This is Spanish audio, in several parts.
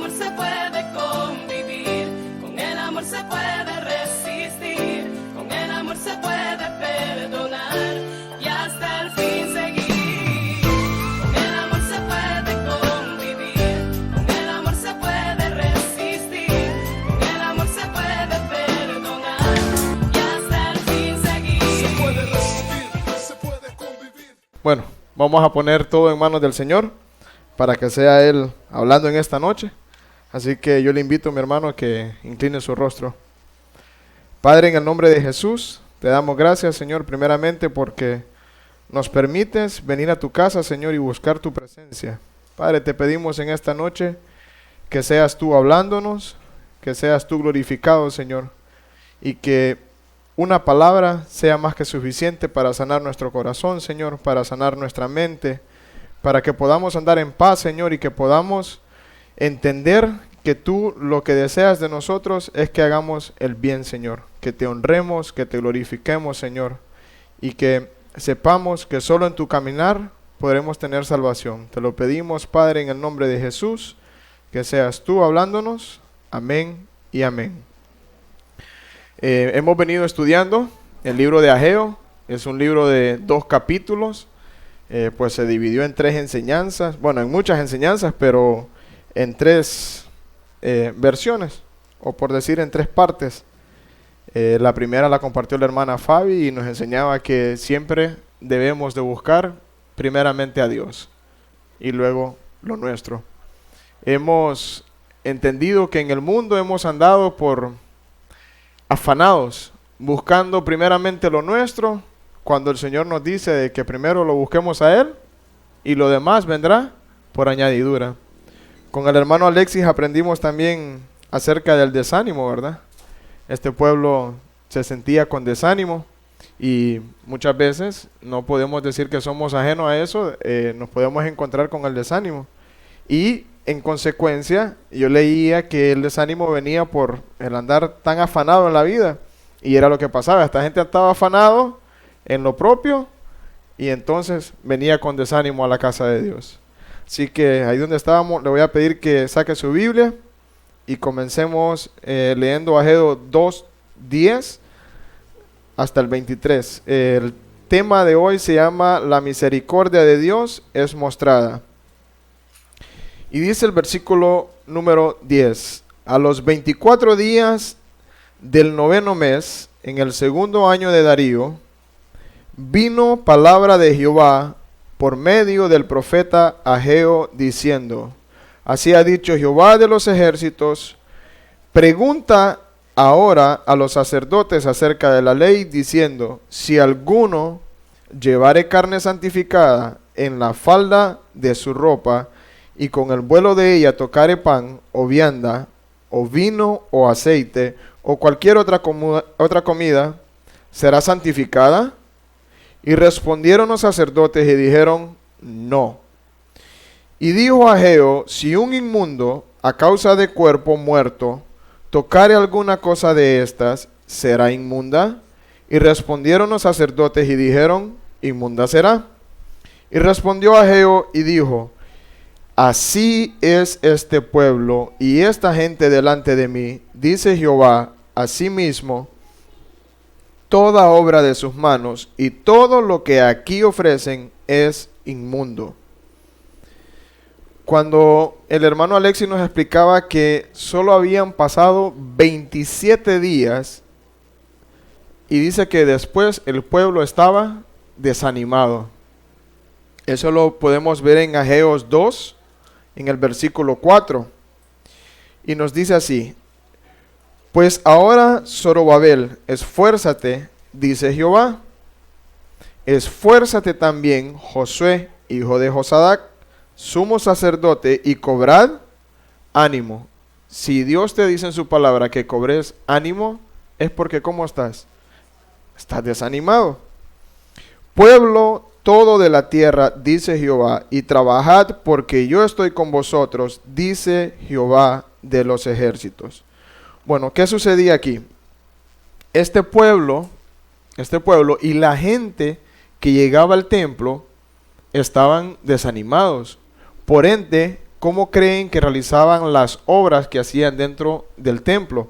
amor se puede convivir, con el amor se puede resistir, con el amor se puede perdonar y hasta el fin seguir. Con el amor se puede convivir, con el amor se puede resistir, con el amor se puede perdonar y hasta el fin seguir. Se puede resistir, se puede convivir. Bueno, vamos a poner todo en manos del Señor para que sea Él hablando en esta noche. Así que yo le invito, mi hermano, a que incline su rostro. Padre, en el nombre de Jesús, te damos gracias, Señor, primeramente porque nos permites venir a tu casa, Señor, y buscar tu presencia. Padre, te pedimos en esta noche que seas tú hablándonos, que seas tú glorificado, Señor, y que una palabra sea más que suficiente para sanar nuestro corazón, Señor, para sanar nuestra mente, para que podamos andar en paz, Señor, y que podamos entender que tú lo que deseas de nosotros es que hagamos el bien, Señor, que te honremos, que te glorifiquemos, Señor, y que sepamos que solo en tu caminar podremos tener salvación. Te lo pedimos, Padre, en el nombre de Jesús, que seas tú hablándonos. Amén y amén. Hemos venido estudiando el libro de Ageo. Es un libro de 2 capítulos, pues se dividió en 3 enseñanzas, bueno, en muchas enseñanzas, pero en 3 versiones, o por decir en 3 partes. La primera la compartió la hermana Fabi y nos enseñaba que siempre debemos de buscar primeramente a Dios y luego lo nuestro. Hemos entendido que en el mundo hemos andado afanados, buscando primeramente lo nuestro, cuando el Señor nos dice de que primero lo busquemos a Él y lo demás vendrá por añadidura. Con el hermano Alexis aprendimos también acerca del desánimo, ¿verdad? Este pueblo se sentía con desánimo y muchas veces no podemos decir que somos ajenos a eso, nos podemos encontrar con el desánimo. Y en consecuencia, yo leía que el desánimo venía por el andar tan afanado en la vida. Y era lo que pasaba. Esta gente estaba afanado en lo propio y entonces venía con desánimo a la casa de Dios. Así que ahí donde estábamos, le voy a pedir que saque su Biblia y comencemos leyendo Ageo 2:10 hasta el 23. El tema de hoy se llama La misericordia de Dios es mostrada. Y dice el versículo número 10: a los 24 días del 9º mes, en el 2º año de Darío, vino palabra de Jehová por medio del profeta Ageo, diciendo: así ha dicho Jehová de los ejércitos, pregunta ahora a los sacerdotes acerca de la ley, diciendo: si alguno llevare carne santificada en la falda de su ropa, y con el vuelo de ella tocare pan, o vianda, o vino, o aceite, o cualquier otra comida, ¿será santificada? Y respondieron los sacerdotes y dijeron: no. Y dijo Ageo: si un inmundo, a causa de cuerpo muerto, tocare alguna cosa de estas, ¿será inmunda? Y respondieron los sacerdotes y dijeron: inmunda será. Y respondió Ageo y dijo: así es este pueblo y esta gente delante de mí, dice Jehová, asimismo, toda obra de sus manos y todo lo que aquí ofrecen es inmundo. Cuando el hermano Alexis nos explicaba que solo habían pasado 27 días y dice que después el pueblo estaba desanimado. Eso lo podemos ver en Ageos 2, en el versículo 4. Y nos dice así: pues ahora, Zorobabel, esfuérzate, dice Jehová. Esfuérzate también, Josué, hijo de Josadac, sumo sacerdote, y cobrad ánimo. Si Dios te dice en su palabra que cobres ánimo, es porque ¿cómo estás? Estás desanimado. Pueblo todo de la tierra, dice Jehová, y trabajad porque yo estoy con vosotros, dice Jehová de los ejércitos. Bueno, ¿qué sucedía aquí? Este pueblo y la gente que llegaba al templo estaban desanimados. Por ende, ¿cómo creen que realizaban las obras que hacían dentro del templo?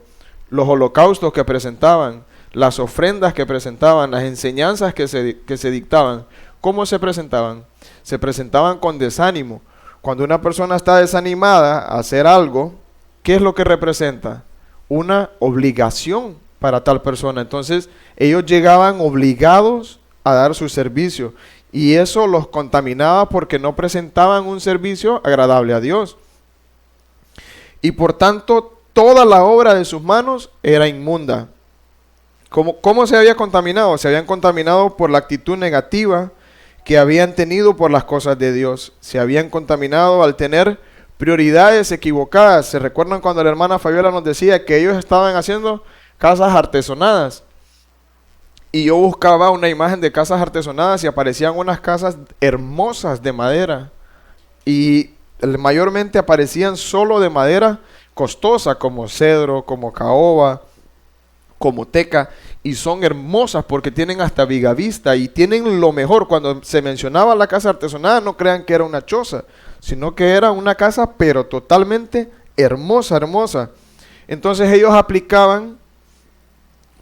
Los holocaustos que presentaban, las ofrendas que presentaban, las enseñanzas que se dictaban. ¿Cómo se presentaban? Se presentaban con desánimo. Cuando una persona está desanimada a hacer algo, ¿qué es lo que representa? Una obligación para tal persona. Entonces, ellos llegaban obligados a dar su servicio. Y eso los contaminaba porque no presentaban un servicio agradable a Dios. Y por tanto, toda la obra de sus manos era inmunda. ¿Cómo se había contaminado? Se habían contaminado por la actitud negativa que habían tenido por las cosas de Dios. Se habían contaminado al tener prioridades equivocadas. ¿Se recuerdan cuando la hermana Fabiola nos decía que ellos estaban haciendo casas artesonadas? Y yo buscaba una imagen de casas artesonadas y aparecían unas casas hermosas de madera. Y mayormente aparecían solo de madera costosa, como cedro, como caoba, como teca. Y son hermosas porque tienen hasta vigavista y tienen lo mejor. Cuando se mencionaba la casa artesanal, no crean que era una choza, sino que era una casa pero totalmente hermosa, hermosa. Entonces ellos aplicaban,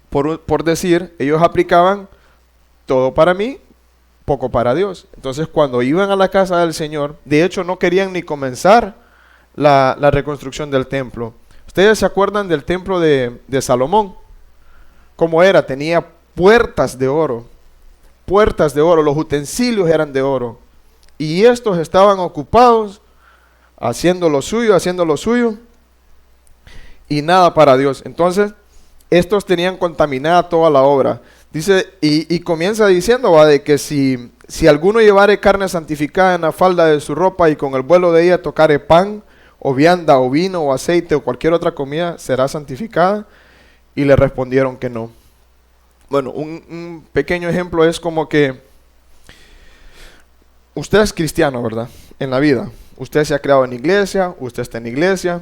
por decir, ellos aplicaban todo para mí, poco para Dios. Entonces cuando iban a la casa del Señor, de hecho no querían ni comenzar la reconstrucción del templo. ¿Ustedes se acuerdan del templo de Salomón? ¿Cómo era? Tenía puertas de oro, los utensilios eran de oro. Y estos estaban ocupados haciendo lo suyo, y nada para Dios. Entonces, estos tenían contaminada toda la obra. Dice, y comienza diciendo, ¿va? De que si alguno llevare carne santificada en la falda de su ropa y con el vuelo de ella tocare pan, o vianda, o vino, o aceite, o cualquier otra comida, será santificada. Y le respondieron que no. Bueno, un pequeño ejemplo es como que usted es cristiano, ¿verdad? En la vida. Usted se ha criado en iglesia, usted está en iglesia.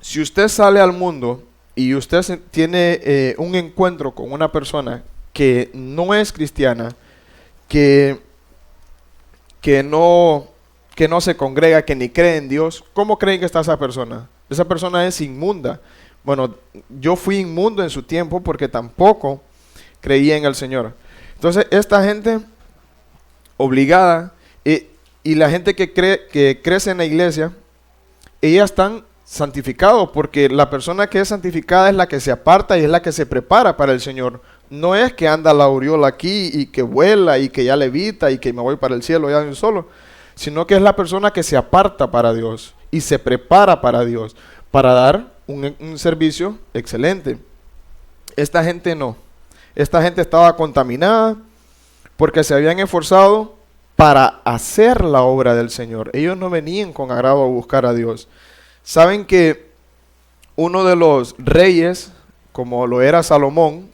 Si usted sale al mundo y usted tiene un encuentro con una persona que no es cristiana, que no se congrega, que ni cree en Dios, ¿cómo creen que está esa persona? Esa persona es inmunda. Bueno, yo fui inmundo en su tiempo porque tampoco creía en el Señor. Entonces, esta gente obligada y la gente que crece en la iglesia, ellas están santificados porque la persona que es santificada es la que se aparta y es la que se prepara para el Señor. No es que anda la aureola aquí y que vuela y que ya levita y que me voy para el cielo ya de un solo, sino que es la persona que se aparta para Dios y se prepara para Dios, para dar un servicio excelente. Esta gente no. Esta gente estaba contaminada porque se habían esforzado para hacer la obra del Señor. Ellos no venían con agrado a buscar a Dios. Saben que uno de los reyes, como lo era Salomón,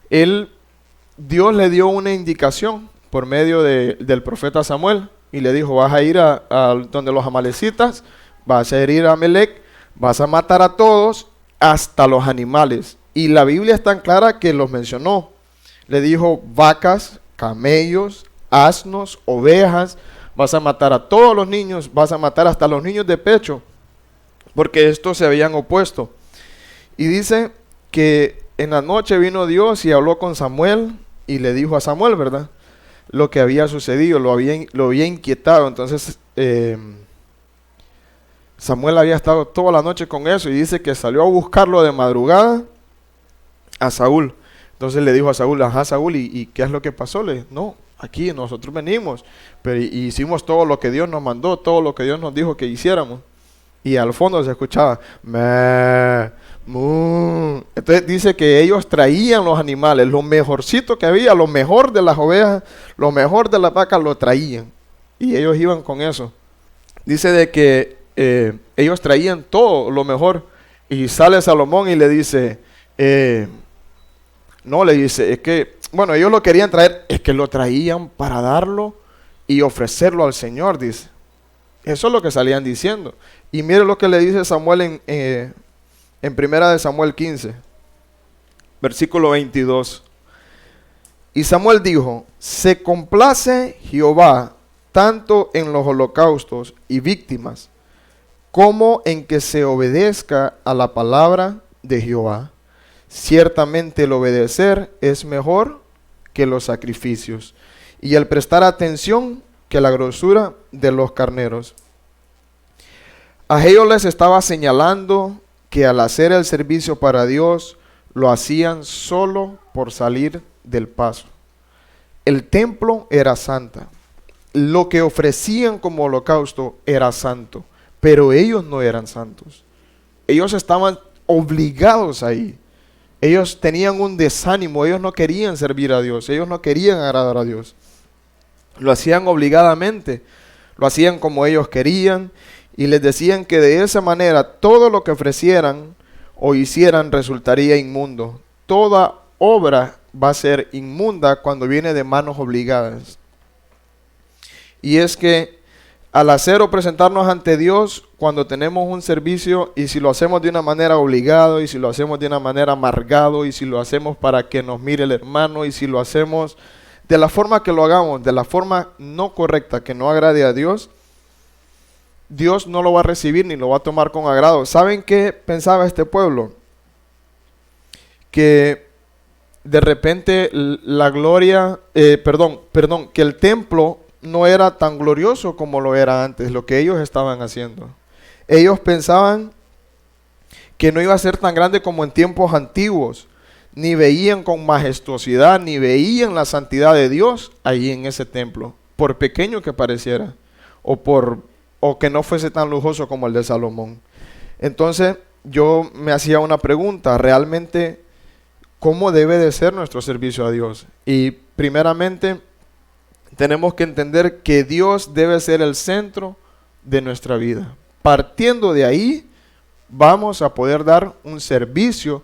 Dios le dio una indicación por medio del profeta Samuel y le dijo, vas a ir a donde los amalecitas, vas a herir a Amalec, vas a matar a todos, hasta los animales. Y la Biblia es tan clara que los mencionó. Le dijo vacas, camellos, asnos, ovejas, vas a matar a todos los niños, vas a matar hasta los niños de pecho, porque estos se habían opuesto. Y dice que en la noche vino Dios y habló con Samuel y le dijo a Samuel, ¿verdad?, lo que había sucedido, lo había inquietado. Entonces Samuel había estado toda la noche con eso y dice que salió a buscarlo de madrugada a Saúl. Entonces le dijo a Saúl, ajá Saúl, ¿y qué es lo que pasó? Le dijo, no, aquí nosotros venimos, pero hicimos todo lo que Dios nos mandó, todo lo que Dios nos dijo que hiciéramos. Y al fondo se escuchaba, meh, mu. Entonces dice que ellos traían los animales, lo mejorcito que había, lo mejor de las ovejas, lo mejor de las vacas lo traían. Y ellos iban con eso. Dice de que ellos traían todo lo mejor. Y sale Salomón y le dice, no, le dice, es que, bueno, ellos lo querían traer, es que lo traían para darlo y ofrecerlo al Señor, dice. Eso es lo que salían diciendo. Y mire lo que le dice Samuel en primera de Samuel 15, versículo 22. Y Samuel dijo, se complace Jehová tanto en los holocaustos y víctimas, como en que se obedezca a la palabra de Jehová. Ciertamente el obedecer es mejor que los sacrificios, y el prestar atención que la grosura de los carneros. Ageo les estaba señalando que al hacer el servicio para Dios, lo hacían solo por salir del paso. El templo era santa. Lo que ofrecían como holocausto era santo, pero ellos no eran santos. Ellos estaban obligados ahí. Ellos tenían un desánimo, ellos no querían servir a Dios, ellos no querían agradar a Dios. Lo hacían obligadamente, lo hacían como ellos querían y les decían que de esa manera todo lo que ofrecieran o hicieran resultaría inmundo. Toda obra va a ser inmunda cuando viene de manos obligadas. Y es que al hacer o presentarnos ante Dios, cuando tenemos un servicio, y si lo hacemos de una manera obligado, y si lo hacemos de una manera amargado, y si lo hacemos para que nos mire el hermano, y si lo hacemos de la forma que lo hagamos, de la forma no correcta, que no agrade a Dios, Dios no lo va a recibir ni lo va a tomar con agrado. ¿Saben qué pensaba este pueblo? Que de repente la gloria, que el templo no era tan glorioso como lo era antes, lo que ellos estaban haciendo. Ellos pensaban que no iba a ser tan grande como en tiempos antiguos, ni veían con majestuosidad, ni veían la santidad de Dios allí en ese templo, por pequeño que pareciera, o que no fuese tan lujoso como el de Salomón. Entonces yo me hacía una pregunta, realmente, ¿cómo debe de ser nuestro servicio a Dios? Y primeramente, tenemos que entender que Dios debe ser el centro de nuestra vida. Partiendo de ahí, vamos a poder dar un servicio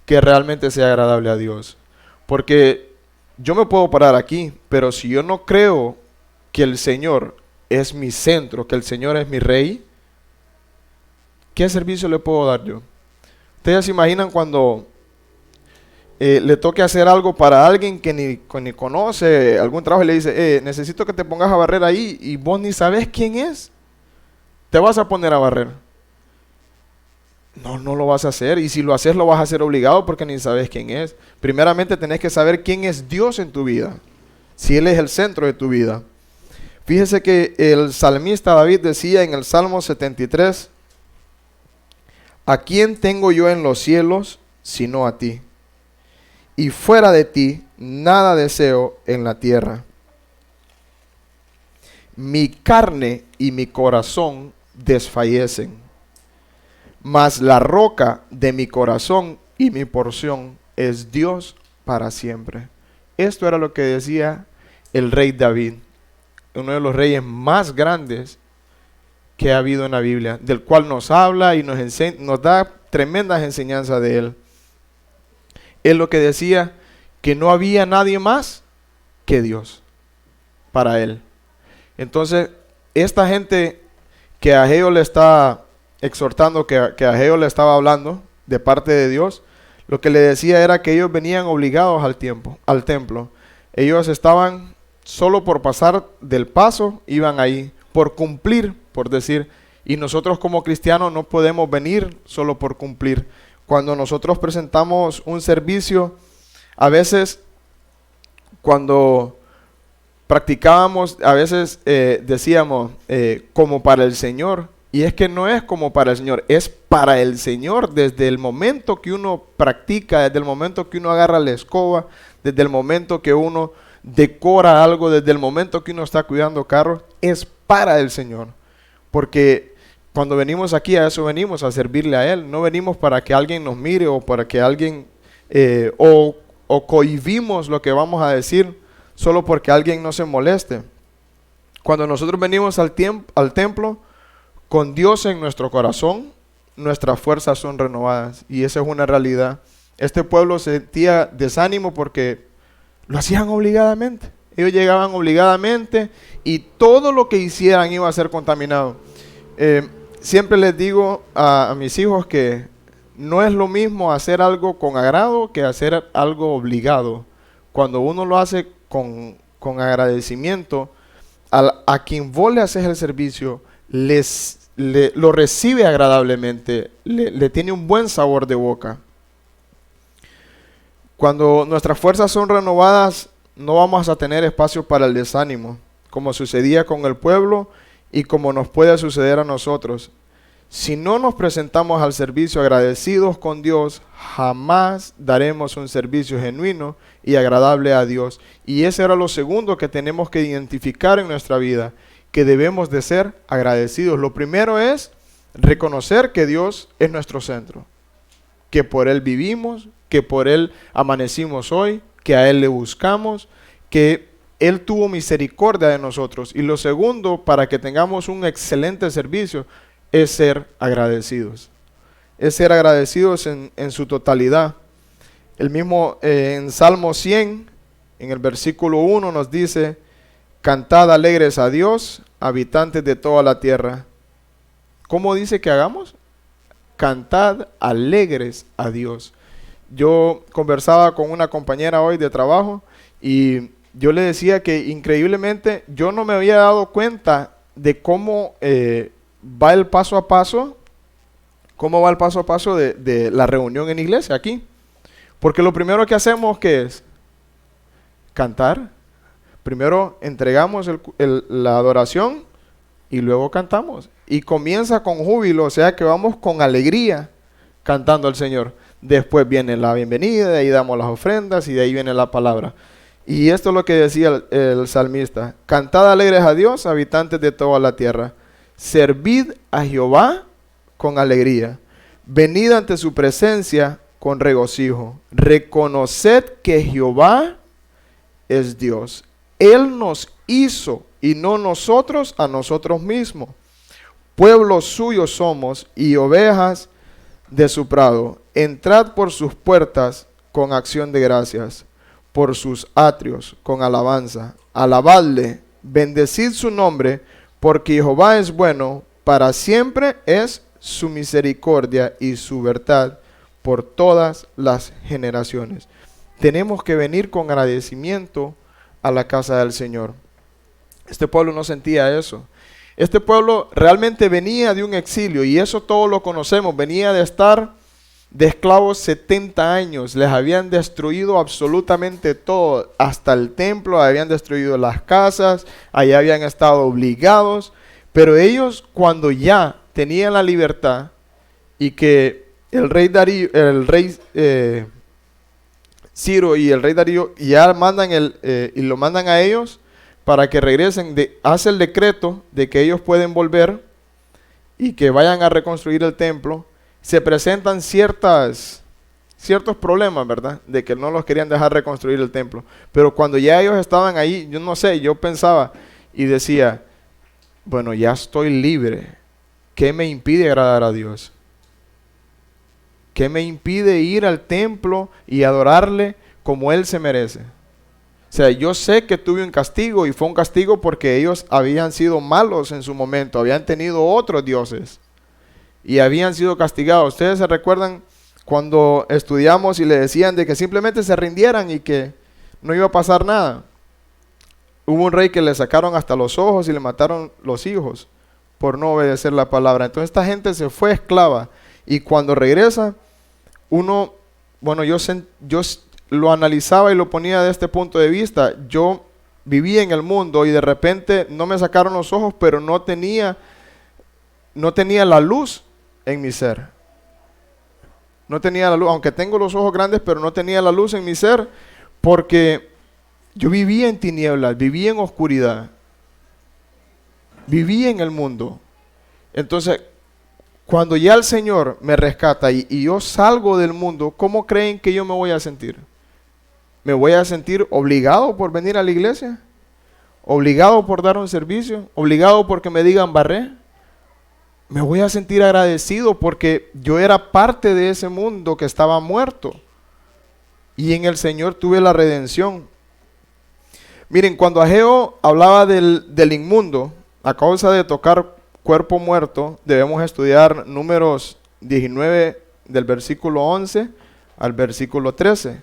que realmente sea agradable a Dios. Porque yo me puedo parar aquí, pero si yo no creo que el Señor es mi centro, que el Señor es mi Rey, ¿qué servicio le puedo dar yo? Ustedes se imaginan cuando le toque hacer algo para alguien que ni conoce algún trabajo y le dice, necesito que te pongas a barrer ahí, y vos ni sabes quién es, te vas a poner a barrer. No lo vas a hacer, y si lo haces lo vas a hacer obligado porque ni sabes quién es. Primeramente tenés que saber quién es Dios en tu vida, si Él es el centro de tu vida. Fíjese que el salmista David decía en el Salmo 73, ¿a quién tengo yo en los cielos sino a ti? Y fuera de ti nada deseo en la tierra. Mi carne y mi corazón desfallecen, mas la roca de mi corazón y mi porción es Dios para siempre. Esto era lo que decía el rey David, uno de los reyes más grandes que ha habido en la Biblia, del cual nos habla y nos da tremendas enseñanzas de él. Él lo que decía, que no había nadie más que Dios para él. Entonces, esta gente que Ageo le está exhortando, que Ageo le estaba hablando de parte de Dios, lo que le decía era que ellos venían obligados al templo. Ellos estaban solo por pasar del paso, iban ahí, por cumplir, por decir. Y nosotros como cristianos no podemos venir solo por cumplir. Cuando nosotros presentamos un servicio, a veces cuando practicábamos, a veces decíamos como para el Señor, y es que no es como para el Señor, es para el Señor desde el momento que uno practica, desde el momento que uno agarra la escoba, desde el momento que uno decora algo, desde el momento que uno está cuidando carros, es para el Señor, porque cuando venimos aquí a eso venimos, a servirle a Él. No venimos para que alguien nos mire o para que alguien, o cohibimos lo que vamos a decir solo porque alguien no se moleste. Cuando nosotros venimos al templo, con Dios en nuestro corazón, nuestras fuerzas son renovadas. Y esa es una realidad. Este pueblo sentía desánimo porque lo hacían obligadamente. Ellos llegaban obligadamente y todo lo que hicieran iba a ser contaminado. Siempre les digo a mis hijos que no es lo mismo hacer algo con agrado que hacer algo obligado. Cuando uno lo hace con agradecimiento, a quien vos le haces el servicio, lo recibe agradablemente, le tiene un buen sabor de boca. Cuando nuestras fuerzas son renovadas, no vamos a tener espacio para el desánimo, como sucedía con el pueblo y como nos puede suceder a nosotros. Si no nos presentamos al servicio agradecidos con Dios, jamás daremos un servicio genuino y agradable a Dios. Y ese era lo segundo que tenemos que identificar en nuestra vida, que debemos de ser agradecidos. Lo primero es reconocer que Dios es nuestro centro, que por Él vivimos, que por Él amanecimos hoy, que a Él le buscamos, que Él tuvo misericordia de nosotros. Y lo segundo, para que tengamos un excelente servicio, es ser agradecidos. Es ser agradecidos en su totalidad. El mismo en Salmo 100, en el versículo 1 nos dice: cantad alegres a Dios, habitantes de toda la tierra. ¿Cómo dice que hagamos? Cantad alegres a Dios. Yo conversaba con una compañera hoy de trabajo y yo le decía que increíblemente yo no me había dado cuenta de cómo va el paso a paso, de la reunión en iglesia aquí. Porque lo primero que hacemos, ¿qué es? Cantar. Primero entregamos la adoración y luego cantamos. Y comienza con júbilo, o sea que vamos con alegría cantando al Señor. Después viene la bienvenida, de ahí damos las ofrendas y de ahí viene la palabra. Y esto es lo que decía el salmista: cantad alegres a Dios, habitantes de toda la tierra. Servid a Jehová con alegría. Venid ante su presencia con regocijo. Reconoced que Jehová es Dios. Él nos hizo y no nosotros a nosotros mismos. Pueblo suyo somos y ovejas de su prado. Entrad por sus puertas con acción de gracias, por sus atrios con alabanza. Alabadle, bendecid su nombre, porque Jehová es bueno, para siempre es su misericordia y su verdad por todas las generaciones. Tenemos que venir con agradecimiento a la casa del Señor. Este pueblo no sentía eso. Este pueblo realmente venía de un exilio, y eso todos lo conocemos. Venía de estar de esclavos 70 años. Les habían destruido absolutamente todo, hasta el templo, habían destruido las casas, allá habían estado obligados. Pero ellos, cuando ya tenían la libertad y que el rey Ciro y el rey Darío ya mandan y lo mandan a ellos para que regresen, hace el decreto de que ellos pueden volver y que vayan a reconstruir el templo. Se presentan ciertos problemas, ¿verdad? De que no los querían dejar reconstruir el templo. Pero cuando ya ellos estaban ahí, yo no sé, yo pensaba y decía: bueno, ya estoy libre. ¿Qué me impide agradar a Dios? ¿Qué me impide ir al templo y adorarle como Él se merece? O sea, yo sé que tuve un castigo, y fue un castigo porque ellos habían sido malos en su momento, habían tenido otros dioses y habían sido castigados. Ustedes se recuerdan cuando estudiamos y le decían de que simplemente se rindieran y que no iba a pasar nada. Hubo un rey que le sacaron hasta los ojos y le mataron los hijos por no obedecer la palabra. Entonces esta gente se fue esclava, y cuando regresa, yo lo analizaba y lo ponía de este punto de vista. Yo vivía en el mundo y de repente no me sacaron los ojos, pero no tenía la luz en mi ser. No tenía la luz, aunque tengo los ojos grandes, pero no tenía la luz en mi ser, porque yo vivía en tinieblas, vivía en oscuridad, vivía en el mundo. Entonces, cuando ya el Señor me rescata y yo salgo del mundo, ¿cómo creen que yo me voy a sentir? ¿Me voy a sentir obligado por venir a la iglesia? ¿Obligado por dar un servicio? ¿Obligado porque me digan barré? Me voy a sentir agradecido porque yo era parte de ese mundo que estaba muerto, y en el Señor tuve la redención. Miren, cuando Ageo hablaba del inmundo, a causa de tocar cuerpo muerto, debemos estudiar Números 19 del versículo 11 al versículo 13.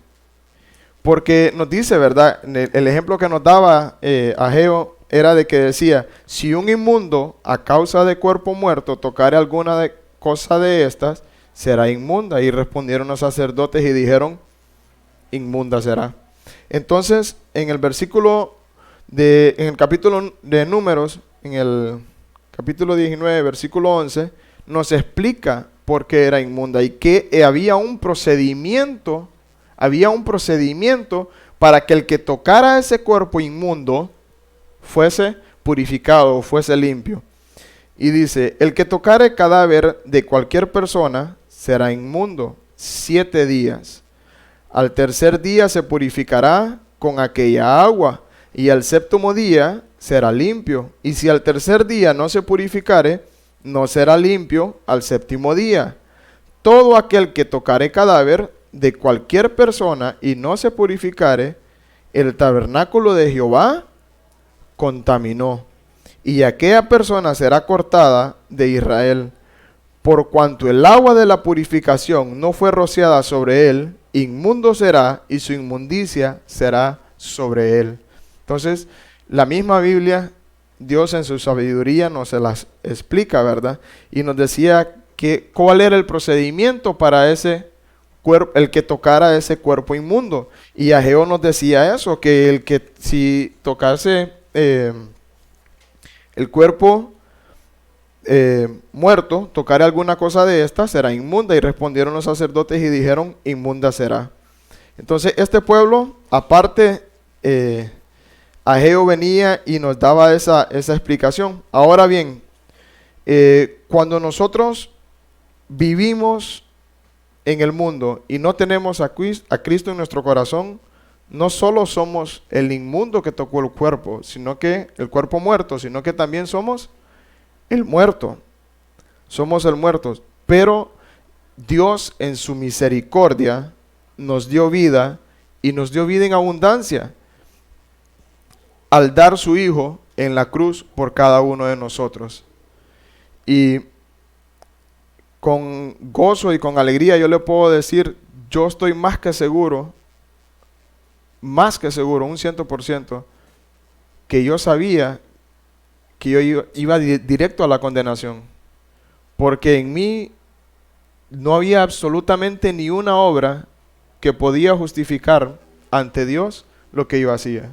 Porque nos dice, ¿verdad? El ejemplo que nos daba Ageo era de que decía, si un inmundo a causa de cuerpo muerto tocare alguna cosa de estas, será inmunda. Y respondieron los sacerdotes y dijeron, inmunda será. Entonces, en el capítulo de Números, en el capítulo 19, versículo 11, nos explica por qué era inmunda y que había un procedimiento para que el que tocara ese cuerpo inmundo fuese purificado, fuese limpio. Y dice, el que tocare cadáver de cualquier persona será inmundo 7 días. Al tercer día se purificará con aquella agua, y al séptimo día será limpio. Y si al tercer día no se purificare, no será limpio al séptimo día. Todo aquel que tocare cadáver de cualquier persona y no se purificare, el tabernáculo de Jehová contaminó, y aquella persona será cortada de Israel. Por cuanto el agua de la purificación no fue rociada sobre él, inmundo será, y su inmundicia será sobre él. Entonces, la misma Biblia, Dios en su sabiduría nos se las explica, ¿verdad? Y nos decía que cuál era el procedimiento para ese cuerpo, el que tocara ese cuerpo inmundo. Y Ageo nos decía eso, que el que si tocase el cuerpo muerto, tocaré alguna cosa de esta, será inmunda. Y respondieron los sacerdotes y dijeron, inmunda será. Entonces este pueblo, aparte, Ageo venía y nos daba esa explicación. Ahora bien, cuando nosotros vivimos en el mundo y no tenemos a Cristo en nuestro corazón, no solo somos el inmundo que tocó el cuerpo, sino que el cuerpo muerto, sino que también somos el muerto. Somos el muerto. Pero Dios en su misericordia nos dio vida, y nos dio vida en abundancia al dar su Hijo en la cruz por cada uno de nosotros. Y con gozo y con alegría yo le puedo decir, yo estoy más que seguro, un 100%, que yo sabía que yo iba directo a la condenación, porque en mí no había absolutamente ni una obra que podía justificar ante Dios lo que yo hacía.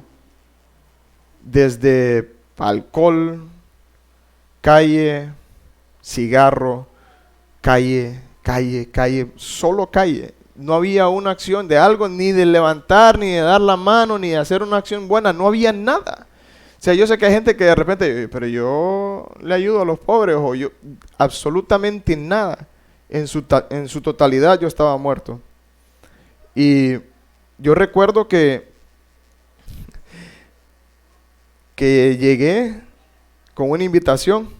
Desde alcohol, calle, cigarro, calle, solo calle. No había una acción de algo, ni de levantar, ni de dar la mano, ni de hacer una acción buena. No había nada. O sea, yo sé que hay gente que de repente, pero yo le ayudo a los pobres, o yo, absolutamente nada. En su totalidad yo estaba muerto. Y yo recuerdo que llegué con una invitación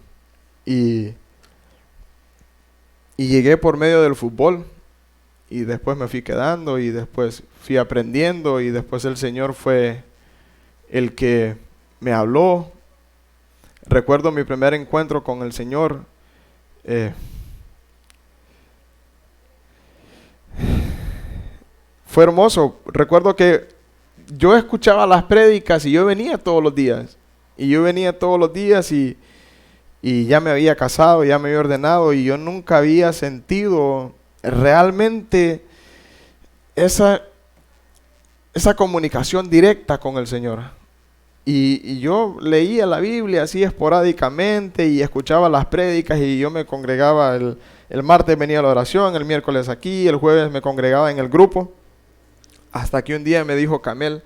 y llegué por medio del fútbol, y después me fui quedando y después fui aprendiendo, y después el Señor fue el que me habló. Recuerdo mi primer encuentro con el Señor. Fue hermoso. Recuerdo que yo escuchaba las prédicas y yo venía todos los días. Y ya me había casado, ya me había ordenado, y yo nunca había sentido realmente esa comunicación directa con el Señor. Y yo leía la Biblia así esporádicamente y escuchaba las prédicas, y yo me congregaba el martes, venía a la oración, el miércoles aquí, el jueves me congregaba en el grupo. Hasta que un día me dijo Camel,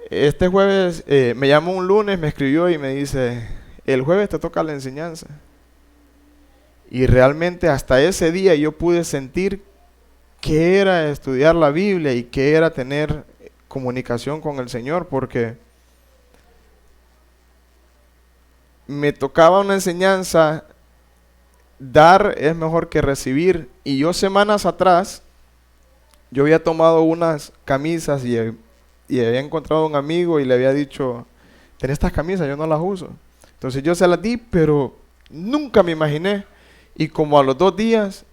este jueves, me llamó un lunes, me escribió y me dice, el jueves te toca la enseñanza. Y realmente hasta ese día yo pude sentir qué era estudiar la Biblia y qué era tener comunicación con el Señor, porque me tocaba una enseñanza. Dar es mejor que recibir. Y yo semanas atrás, yo había tomado unas camisas y había encontrado a un amigo y le había dicho, ten estas camisas, yo no las uso. Entonces yo se las di, pero nunca me imaginé. Y como a los 2 días,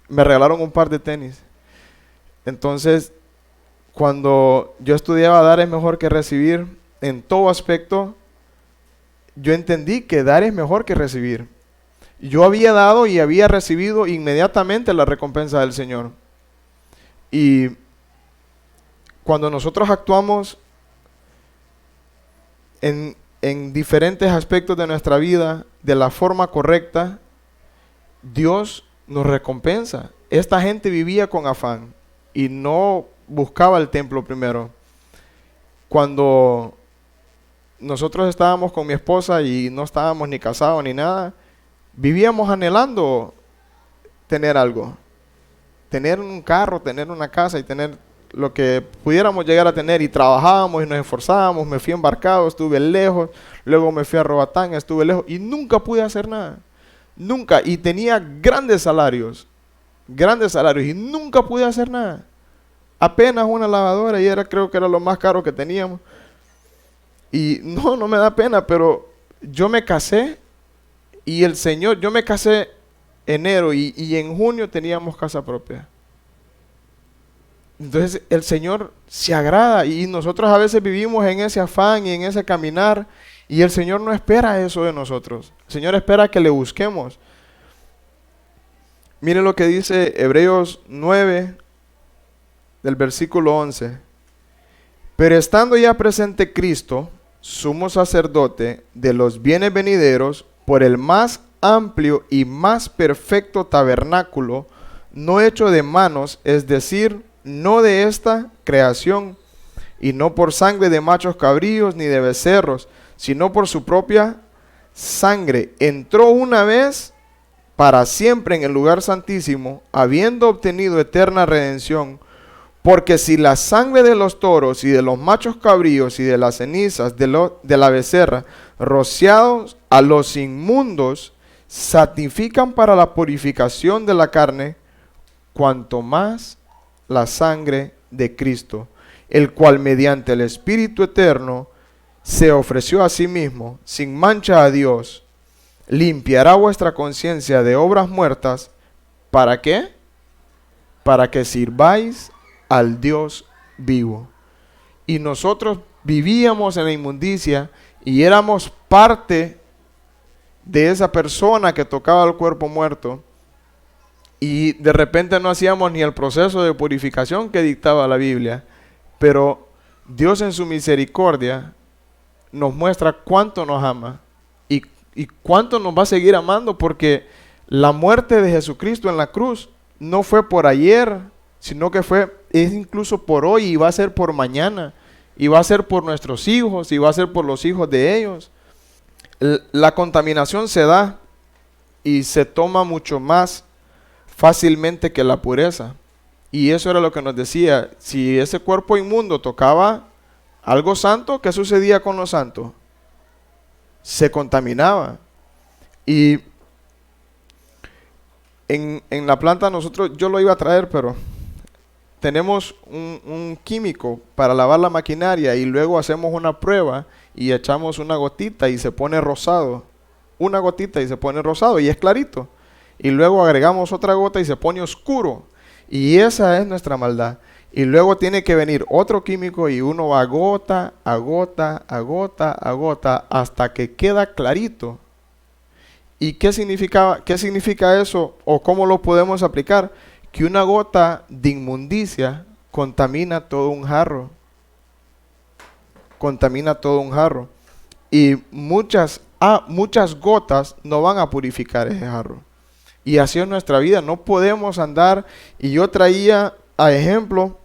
me regalaron un par de tenis. Entonces, cuando yo estudiaba dar es mejor que recibir, en todo aspecto, yo entendí que dar es mejor que recibir. Yo había dado y había recibido inmediatamente la recompensa del Señor. Y cuando nosotros actuamos en diferentes aspectos de nuestra vida de la forma correcta, Dios nos recompensa. Esta gente vivía con afán y no buscaba el templo primero. Cuando nosotros estábamos con mi esposa y no estábamos ni casados ni nada, vivíamos anhelando tener algo. Tener un carro, tener una casa y tener lo que pudiéramos llegar a tener. Y trabajábamos y nos esforzábamos. Me fui embarcado, estuve lejos. Luego me fui a Roatán, estuve lejos. Y nunca pude hacer nada. Nunca. Y tenía grandes salarios. Grandes salarios. Y nunca pude hacer nada. Apenas una lavadora y creo que era lo más caro que teníamos. Y no me da pena, pero yo me casé y el Señor, yo me casé enero y en junio teníamos casa propia. Entonces el Señor se agrada y nosotros a veces vivimos en ese afán y en ese caminar y el Señor no espera eso de nosotros. El Señor espera que le busquemos. Miren lo que dice Hebreos 9, del versículo 11. Pero estando ya presente Cristo, sumo sacerdote de los bienes venideros, por el más amplio y más perfecto tabernáculo, no hecho de manos, es decir, no de esta creación, y no por sangre de machos cabríos ni de becerros, sino por su propia sangre, entró una vez para siempre en el lugar santísimo, habiendo obtenido eterna redención. Porque si la sangre de los toros y de los machos cabríos y de las cenizas de la becerra, rociados a los inmundos, santifican para la purificación de la carne, cuanto más la sangre de Cristo, el cual mediante el Espíritu eterno se ofreció a sí mismo, sin mancha a Dios, limpiará vuestra conciencia de obras muertas. ¿Para qué? Para que sirváis al Dios vivo. Y nosotros vivíamos en la inmundicia y éramos parte de esa persona que tocaba el cuerpo muerto y de repente no hacíamos ni el proceso de purificación que dictaba la Biblia, pero Dios en su misericordia nos muestra cuánto nos ama y cuánto nos va a seguir amando, porque la muerte de Jesucristo en la cruz no fue por ayer, sino que es incluso por hoy y va a ser por mañana, y va a ser por nuestros hijos, y va a ser por los hijos de ellos. La contaminación se da y se toma mucho más fácilmente que la pureza. Y eso era lo que nos decía, si ese cuerpo inmundo tocaba algo santo, ¿qué sucedía con lo santo? Se contaminaba. Y en la planta yo lo iba a traer, pero tenemos un químico para lavar la maquinaria y luego hacemos una prueba y echamos una gotita y se pone rosado. Una gotita y se pone rosado y es clarito. Y luego agregamos otra gota y se pone oscuro. Y esa es nuestra maldad. Y luego tiene que venir otro químico y uno va gota a gota, a gota, a gota, hasta que queda clarito. ¿Y qué significa eso? ¿O cómo lo podemos aplicar? Que una gota de inmundicia contamina todo un jarro. Contamina todo un jarro. Y muchas gotas no van a purificar ese jarro. Y así es nuestra vida. No podemos andar. Y yo traía a ejemplo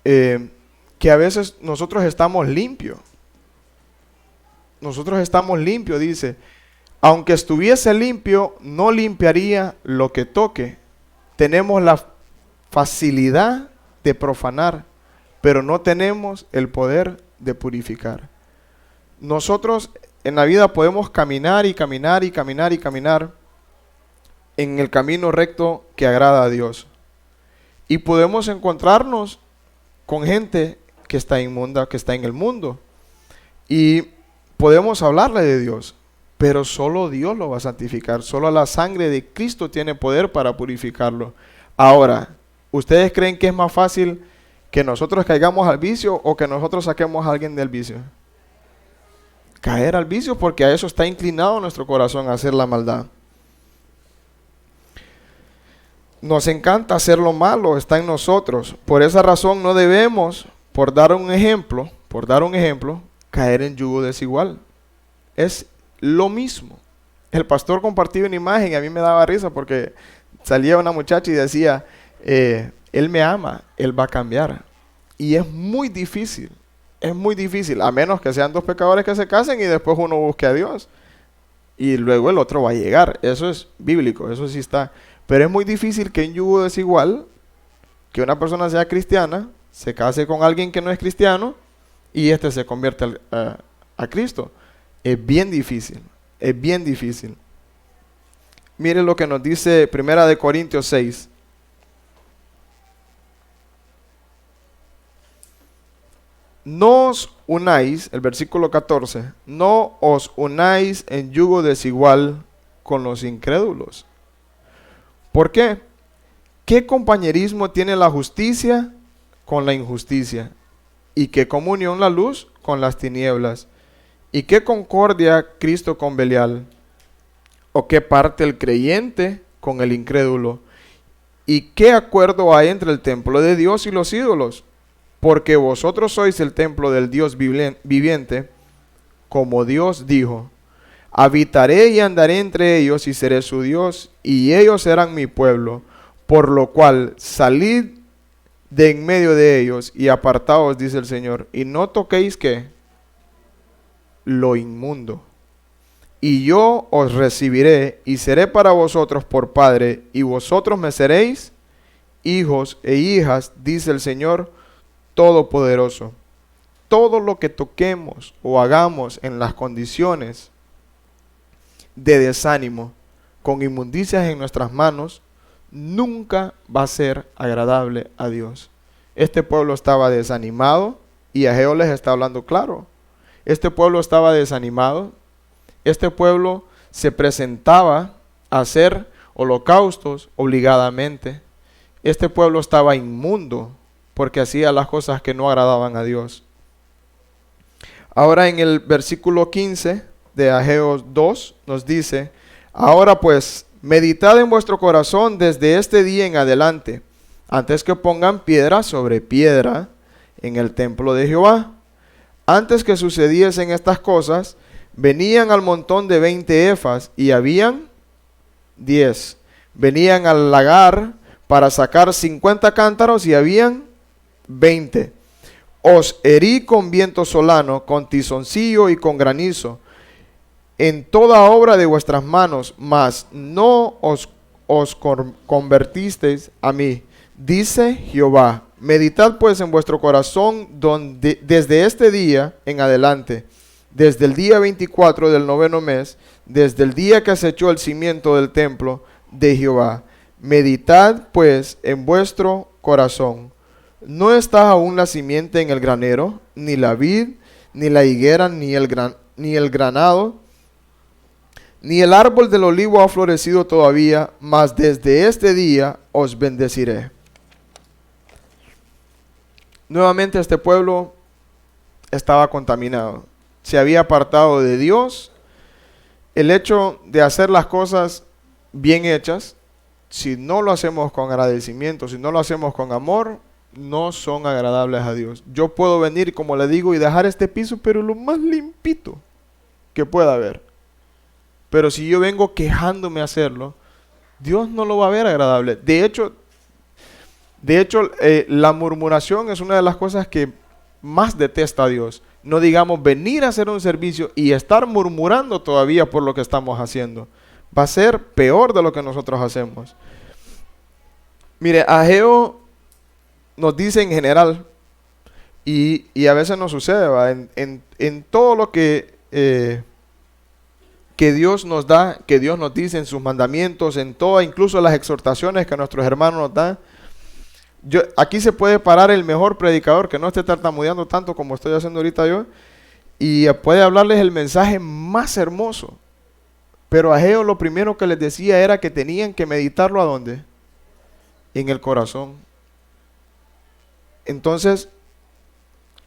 que a veces nosotros estamos limpios. Nosotros estamos limpios, dice. Aunque estuviese limpio, no limpiaría lo que toque. Tenemos la facilidad de profanar, pero no tenemos el poder de purificar. Nosotros en la vida podemos caminar y caminar y caminar y caminar en el camino recto que agrada a Dios. Y podemos encontrarnos con gente que está inmunda, que está en el mundo. Y podemos hablarle de Dios. Pero solo Dios lo va a santificar. Solo la sangre de Cristo tiene poder para purificarlo. Ahora, ¿ustedes creen que es más fácil que nosotros caigamos al vicio o que nosotros saquemos a alguien del vicio? caer al vicio, porque a eso está inclinado nuestro corazón, a hacer la maldad. Nos encanta hacer lo malo, está en nosotros. Por esa razón no debemos, por dar un ejemplo, caer en yugo desigual. Es lo mismo. El pastor compartió una imagen y a mí me daba risa porque salía una muchacha y decía, él me ama, él va a cambiar. Y es muy difícil, a menos que sean dos pecadores que se casen y después uno busque a Dios. Y luego el otro va a llegar. Eso es bíblico, eso sí está. Pero es muy difícil que en yugo desigual, que una persona sea cristiana, se case con alguien que no es cristiano y éste se convierta a Cristo. Es bien difícil, es bien difícil. Mire lo que nos dice 1 Corintios 6. No os unáis, el versículo 14, no os unáis en yugo desigual con los incrédulos. ¿Por qué? ¿Qué compañerismo tiene la justicia con la injusticia? ¿Y qué comunión la luz con las tinieblas? ¿Y qué concordia Cristo con Belial? ¿O qué parte el creyente con el incrédulo? ¿Y qué acuerdo hay entre el templo de Dios y los ídolos? Porque vosotros sois el templo del Dios viviente, como Dios dijo, habitaré y andaré entre ellos y seré su Dios, y ellos serán mi pueblo, por lo cual salid de en medio de ellos y apartaos, dice el Señor, y no toquéis ¿qué? Lo inmundo. Y yo os recibiré y seré para vosotros por Padre, y vosotros me seréis hijos e hijas, dice el Señor Todopoderoso. Todo lo que toquemos o hagamos en las condiciones de desánimo, con inmundicias en nuestras manos, nunca va a ser agradable a Dios. Este pueblo estaba desanimado y Ageo les está hablando claro. Este pueblo estaba desanimado. Este pueblo se presentaba a hacer holocaustos obligadamente. Este pueblo estaba inmundo porque hacía las cosas que no agradaban a Dios. Ahora en el versículo 15 de Ageo 2 nos dice, ahora pues, meditad en vuestro corazón desde este día en adelante, antes que pongan piedra sobre piedra en el templo de Jehová. Antes que sucediesen estas cosas, venían al montón de 20 efas y habían 10. Venían al lagar para sacar 50 cántaros y habían 20. Os herí con viento solano, con tizoncillo y con granizo, en toda obra de vuestras manos, mas no os convertisteis a mí, dice Jehová. Meditad pues en vuestro corazón desde este día en adelante, desde el día 24 del 9º mes, desde el día que se echó el cimiento del templo de Jehová. Meditad pues en vuestro corazón. ¿No está aún la simiente en el granero, ni la vid, ni la higuera, ni el granado, ni el árbol del olivo ha florecido todavía? Mas desde este día os bendeciré. Nuevamente este pueblo estaba contaminado. Se había apartado de Dios. El hecho de hacer las cosas bien hechas, si no lo hacemos con agradecimiento, si no lo hacemos con amor, no son agradables a Dios. Yo puedo venir, como le digo, y dejar este piso, pero lo más limpito que pueda haber. Pero si yo vengo quejándome a hacerlo, Dios no lo va a ver agradable. De hecho, la murmuración es una de las cosas que más detesta a Dios. No digamos venir a hacer un servicio y estar murmurando todavía por lo que estamos haciendo. Va a ser peor de lo que nosotros hacemos. Mire, Ageo nos dice en general, y a veces nos sucede, ¿va? En todo lo que Dios nos da, que Dios nos dice en sus mandamientos, en todas, incluso las exhortaciones que nuestros hermanos nos dan. Aquí se puede parar el mejor predicador que no esté tartamudeando tanto como estoy haciendo ahorita yo, y puede hablarles el mensaje más hermoso. Pero Ageo lo primero que les decía era que tenían que meditarlo ¿a dónde? En el corazón. Entonces,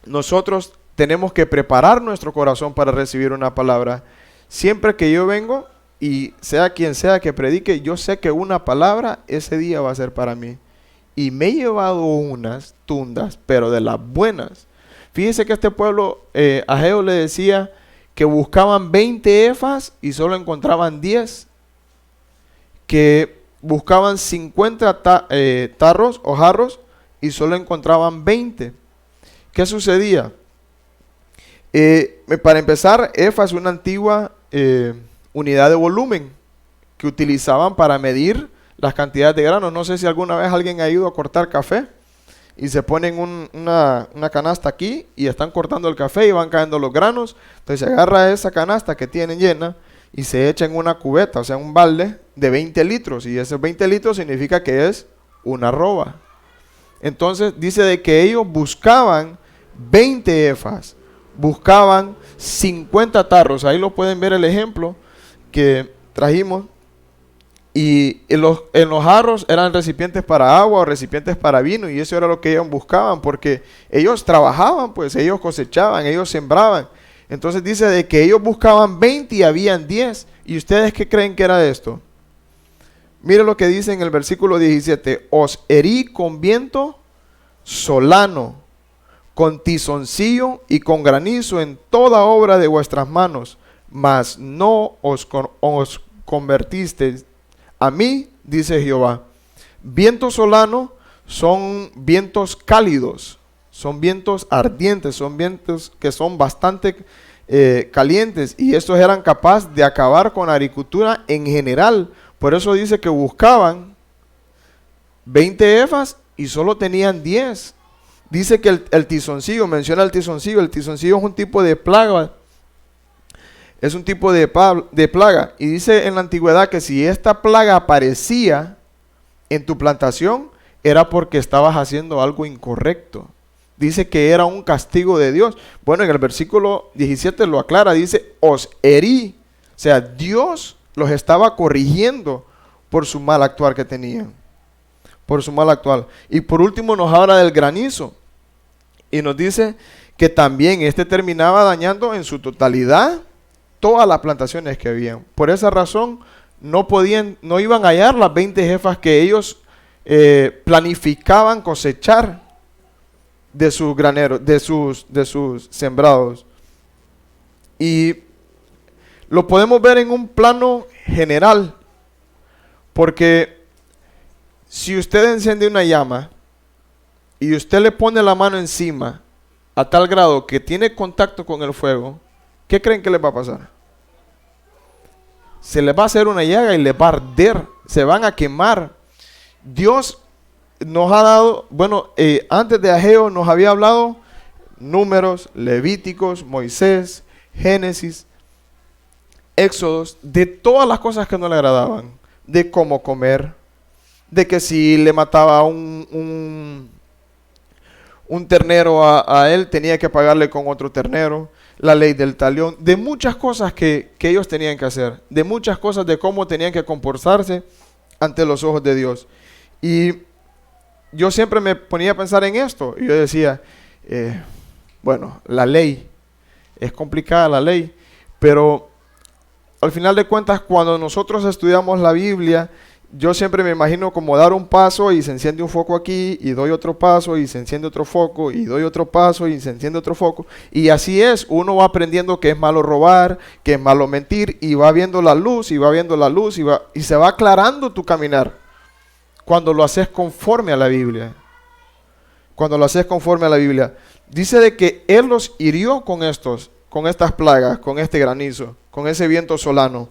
nosotros tenemos que preparar nuestro corazón para recibir una palabra. Siempre que yo vengo, y sea quien sea que predique, yo sé que una palabra ese día va a ser para mí. Y me he llevado unas tundas, pero de las buenas. Fíjese que este pueblo, Ageo le decía que buscaban 20 efas y solo encontraban 10. Que buscaban 50 tarros o jarros y solo encontraban 20. ¿Qué sucedía? Para empezar, efa es una antigua unidad de volumen que utilizaban para medir las cantidades de granos. No sé si alguna vez alguien ha ido a cortar café y se ponen una canasta aquí y están cortando el café y van cayendo los granos. Entonces se agarra esa canasta que tienen llena y se echa en una cubeta, o sea, un balde de 20 litros. Y esos 20 litros significa que es una arroba. Entonces dice de que ellos buscaban 20 efas, buscaban 50 tarros. Ahí lo pueden ver el ejemplo que trajimos. Y en los jarros eran recipientes para agua o recipientes para vino, y eso era lo que ellos buscaban, porque ellos trabajaban, pues ellos cosechaban, ellos sembraban. Entonces dice de que ellos buscaban 20 y habían 10. ¿Y ustedes qué creen que era esto? Mire lo que dice en el versículo 17. Os herí con viento solano, con tizoncillo y con granizo en toda obra de vuestras manos, mas no os convertisteis a mí, dice Jehová. Viento solano son vientos cálidos, son vientos ardientes, son vientos que son bastante calientes, y estos eran capaces de acabar con la agricultura en general. Por eso dice que buscaban 20 efas y solo tenían 10. Dice que el tizoncillo, menciona el tizoncillo es un tipo de plaga. Es un tipo de plaga. Y dice en la antigüedad que si esta plaga aparecía en tu plantación, era porque estabas haciendo algo incorrecto. Dice que era un castigo de Dios. Bueno, en el versículo 17 lo aclara, dice, os herí. O sea, Dios los estaba corrigiendo por su mal actuar que tenían. Por su mal actuar. Y por último nos habla del granizo. Y nos dice que también terminaba dañando en su totalidad todas las plantaciones que habían. Por esa razón no iban a hallar las 20 jefas que ellos planificaban cosechar de sus graneros, de sus sembrados. Y lo podemos ver en un plano general, porque si usted enciende una llama y usted le pone la mano encima a tal grado que tiene contacto con el fuego, ¿qué creen que les va a pasar? Se les va a hacer una llaga y les va a arder, se van a quemar. Dios nos ha dado, antes de Ageo nos había hablado Números, Levíticos, Moisés, Génesis, Éxodos, de todas las cosas que no le agradaban, de cómo comer, de que si le mataba un ternero a él, tenía que pagarle con otro ternero, la ley del talión, de muchas cosas que ellos tenían que hacer, de muchas cosas de cómo tenían que comportarse ante los ojos de Dios. Y yo siempre me ponía a pensar en esto, y yo decía, la ley, es complicada la ley, pero al final de cuentas, cuando nosotros estudiamos la Biblia, yo siempre me imagino como dar un paso y se enciende un foco aquí, y doy otro paso y se enciende otro foco, y doy otro paso y se enciende otro foco. Y así es, uno va aprendiendo que es malo robar, que es malo mentir, y va viendo la luz, y va viendo la luz, y se va aclarando tu caminar. Cuando lo haces conforme a la Biblia. Cuando lo haces conforme a la Biblia. Dice de que Él los hirió con estas plagas, con este granizo, con ese viento solano.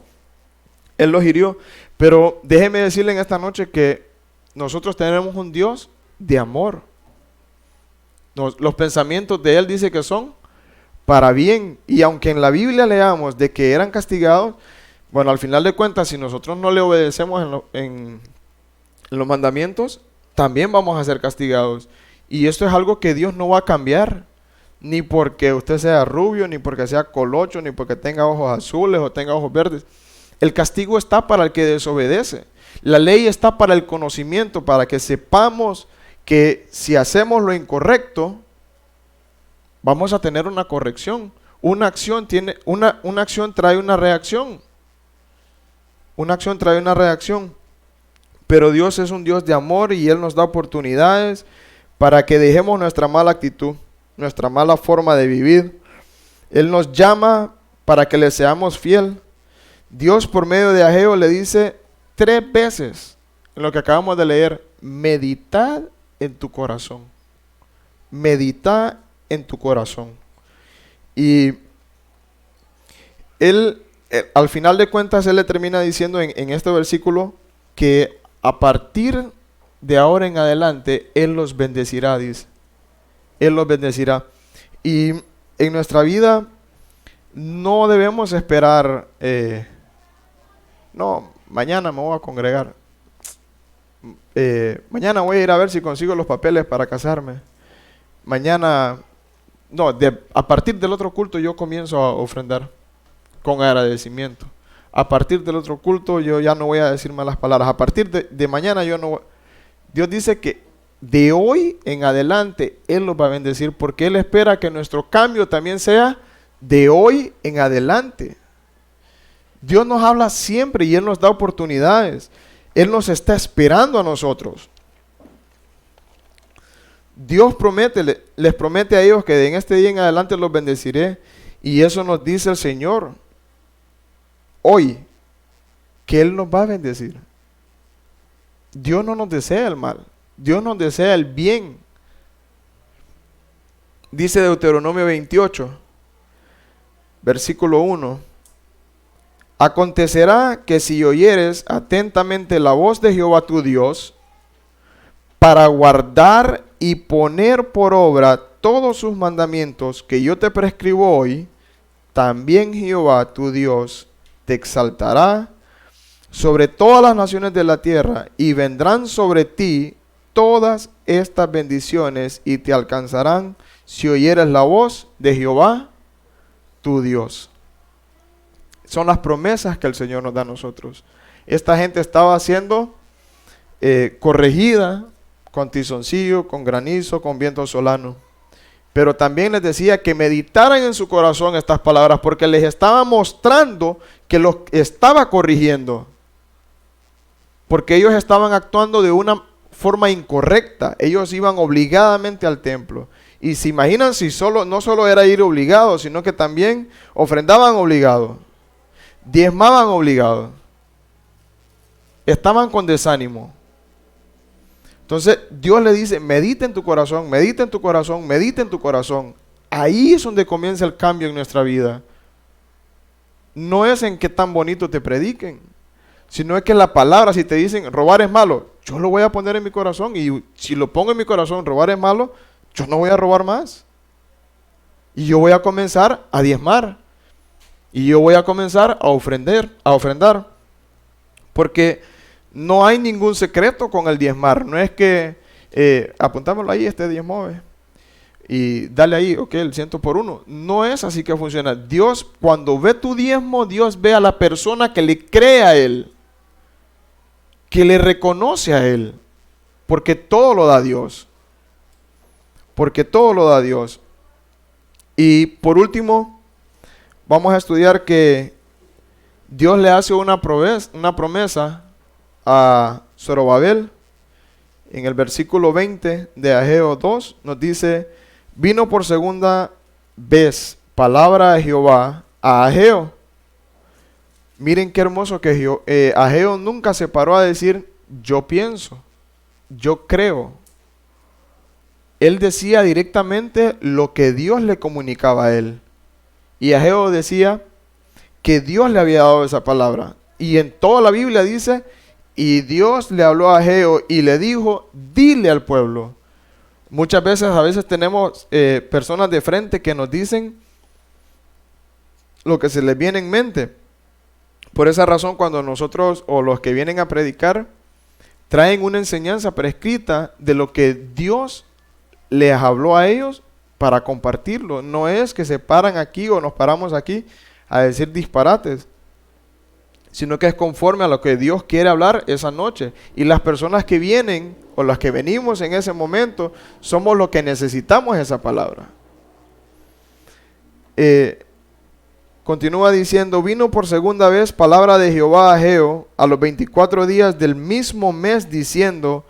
Él los hirió. Pero déjeme decirle en esta noche que nosotros tenemos un Dios de amor. Los pensamientos de Él dice que son para bien. Y aunque en la Biblia leamos de que eran castigados, al final de cuentas, si nosotros no le obedecemos en los mandamientos, también vamos a ser castigados. Y esto es algo que Dios no va a cambiar. Ni porque usted sea rubio, ni porque sea colocho, ni porque tenga ojos azules o tenga ojos verdes. El castigo está para el que desobedece. La ley está para el conocimiento, para que sepamos que si hacemos lo incorrecto, vamos a tener una corrección. Una acción trae una reacción. Una acción trae una reacción. Pero Dios es un Dios de amor y Él nos da oportunidades para que dejemos nuestra mala actitud, nuestra mala forma de vivir. Él nos llama para que le seamos fiel. Dios por medio de Ageo le dice 3 veces en lo que acabamos de leer: meditad en tu corazón. Medita en tu corazón. Y él, al final de cuentas, él le termina diciendo en este versículo que a partir de ahora en adelante, Él los bendecirá, dice. Él los bendecirá. Y en nuestra vida no debemos esperar, no, mañana me voy a congregar. Mañana voy a ir a ver si consigo los papeles para casarme. Mañana, no, a partir del otro culto yo comienzo a ofrendar con agradecimiento. A partir del otro culto yo ya no voy a decir malas palabras. A partir de mañana yo no. Dios dice que de hoy en adelante Él los va a bendecir, porque Él espera que nuestro cambio también sea de hoy en adelante. Dios nos habla siempre y Él nos da oportunidades. Él nos está esperando a nosotros. Dios les promete a ellos que en este día en adelante los bendeciré. Y eso nos dice el Señor hoy, que Él nos va a bendecir. Dios no nos desea el mal, Dios nos desea el bien. Dice Deuteronomio 28, versículo 1: acontecerá que si oyeres atentamente la voz de Jehová tu Dios, para guardar y poner por obra todos sus mandamientos que yo te prescribo hoy, también Jehová tu Dios te exaltará sobre todas las naciones de la tierra, y vendrán sobre ti todas estas bendiciones y te alcanzarán si oyeres la voz de Jehová tu Dios. Son las promesas que el Señor nos da a nosotros. Esta gente estaba siendo corregida con tizoncillo, con granizo, con viento solano. Pero también les decía que meditaran en su corazón estas palabras, porque les estaba mostrando que los estaba corrigiendo. Porque ellos estaban actuando de una forma incorrecta. Ellos iban obligadamente al templo. Y se imaginan si no solo era ir obligado, sino que también ofrendaban obligado, diezmaban obligado, estaban con desánimo. Entonces Dios le dice: medita en tu corazón, medita en tu corazón, medita en tu corazón. Ahí es donde comienza el cambio en nuestra vida. No es en qué tan bonito te prediquen, sino es que la palabra, si te dicen robar es malo, yo lo voy a poner en mi corazón, y si lo pongo en mi corazón, robar es malo, yo no voy a robar más. Y yo voy a comenzar a diezmar. Y yo voy a comenzar a ofrendar. Porque no hay ningún secreto con el diezmar. No es que apuntámoslo ahí, este diezmo, y dale ahí, ok, el 100 por 1. No es así que funciona. Dios, cuando ve tu diezmo, Dios ve a la persona que le cree a Él, que le reconoce a Él, porque todo lo da Dios. Porque todo lo da Dios. Y por último, vamos a estudiar que Dios le hace una promesa a Zorobabel. En el versículo 20 de Ageo 2 nos dice: vino por segunda vez palabra de Jehová a Ageo. Miren qué hermoso que Ageo nunca se paró a decir yo pienso, yo creo. Él decía directamente lo que Dios le comunicaba a él. Y Ageo decía que Dios le había dado esa palabra. Y en toda la Biblia dice: y Dios le habló a Ageo y le dijo, dile al pueblo. Muchas veces, a veces tenemos personas de frente que nos dicen lo que se les viene en mente. Por esa razón, cuando nosotros o los que vienen a predicar traen una enseñanza prescrita de lo que Dios les habló a ellos para compartirlo. No es que se paran aquí o nos paramos aquí a decir disparates, sino que es conforme a lo que Dios quiere hablar esa noche. Y las personas que vienen o las que venimos en ese momento somos los que necesitamos esa palabra. continúa diciendo, vino por segunda vez palabra de Jehová a Ageo a los 24 días del mismo mes diciendo,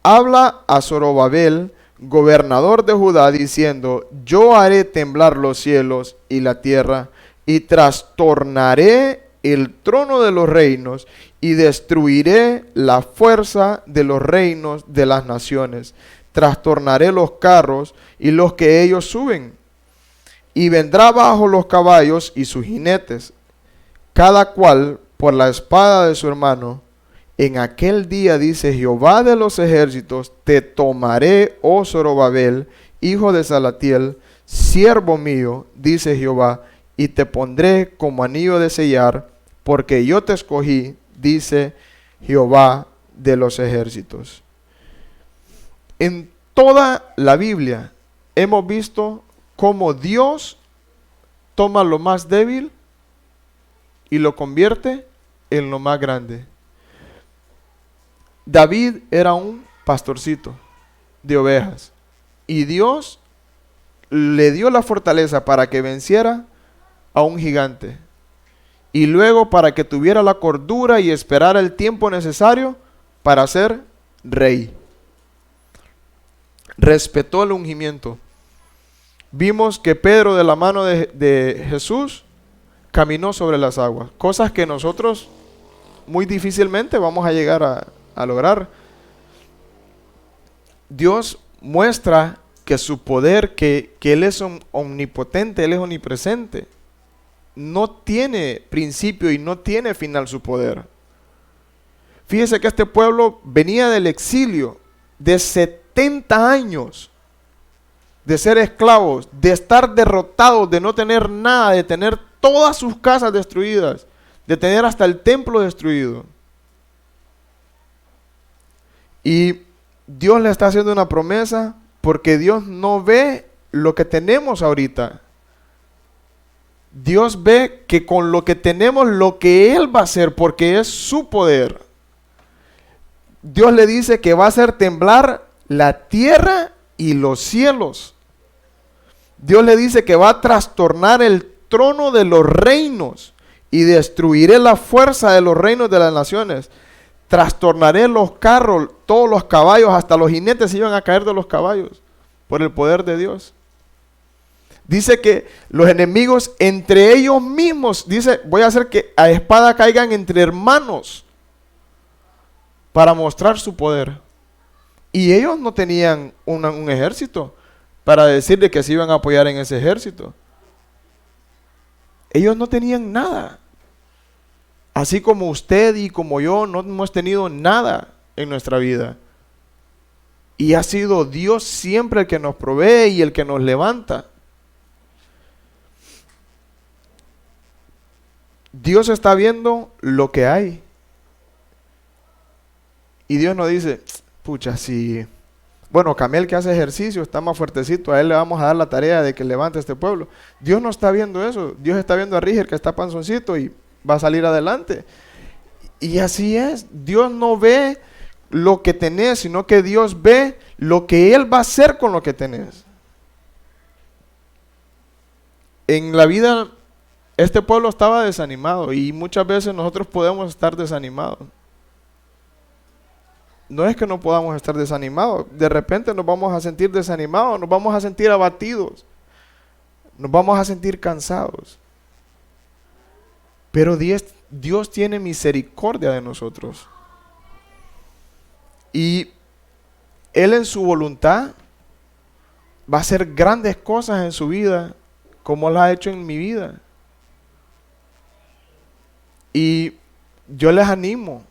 habla a Zorobabel, gobernador de Judá, diciendo, yo haré temblar los cielos y la tierra, y trastornaré el trono de los reinos, y destruiré la fuerza de los reinos de las naciones. Trastornaré los carros y los que ellos suben, y vendrá bajo los caballos y sus jinetes, cada cual por la espada de su hermano. En aquel día, dice Jehová de los ejércitos, te tomaré, oh Zorobabel, hijo de Salatiel, siervo mío, dice Jehová, y te pondré como anillo de sellar, porque yo te escogí, dice Jehová de los ejércitos. En toda la Biblia hemos visto cómo Dios toma lo más débil y lo convierte en lo más grande. David era un pastorcito de ovejas y Dios le dio la fortaleza para que venciera a un gigante y luego para que tuviera la cordura y esperara el tiempo necesario para ser rey. Respetó el ungimiento. Vimos que Pedro, de la mano de Jesús, caminó sobre las aguas, cosas que nosotros muy difícilmente vamos a llegar a lograr. Dios muestra que su poder, que Él es omnipotente, Él es omnipresente. No tiene principio y no tiene final su poder. Fíjese que este pueblo venía del exilio de 70 años, de ser esclavos, de estar derrotados, de no tener nada, de tener todas sus casas destruidas, de tener hasta el templo destruido. Y Dios le está haciendo una promesa porque Dios no ve lo que tenemos ahorita. Dios ve que con lo que tenemos, lo que Él va a hacer, porque es su poder. Dios le dice que va a hacer temblar la tierra y los cielos. Dios le dice que va a trastornar el trono de los reinos y destruiré la fuerza de los reinos de las naciones. Trastornaré los carros, todos los caballos, hasta los jinetes iban a caer de los caballos por el poder de Dios. Dice que los enemigos entre ellos mismos, dice, voy a hacer que a espada caigan entre hermanos para mostrar su poder. Y ellos no tenían un ejército para decirle que se iban a apoyar en ese ejército. Ellos no tenían nada. Así como usted y como yo no hemos tenido nada en nuestra vida. Y ha sido Dios siempre el que nos provee y el que nos levanta. Dios está viendo lo que hay. Y Dios nos dice, pucha, si... Bueno, Camel que hace ejercicio está más fuertecito, a él le vamos a dar la tarea de que levante este pueblo. Dios no está viendo eso. Dios está viendo a Ríger que está panzoncito y va a salir adelante. Y así es. Dios no ve lo que tenés, sino que Dios ve lo que Él va a hacer con lo que tenés. En la vida, este pueblo estaba desanimado y muchas veces nosotros podemos estar desanimados. No es que no podamos estar desanimados. De repente nos vamos a sentir desanimados, nos vamos a sentir abatidos, nos vamos a sentir cansados. Pero Dios tiene misericordia de nosotros. Y Él en su voluntad va a hacer grandes cosas en su vida, como las ha hecho en mi vida. Y yo les animo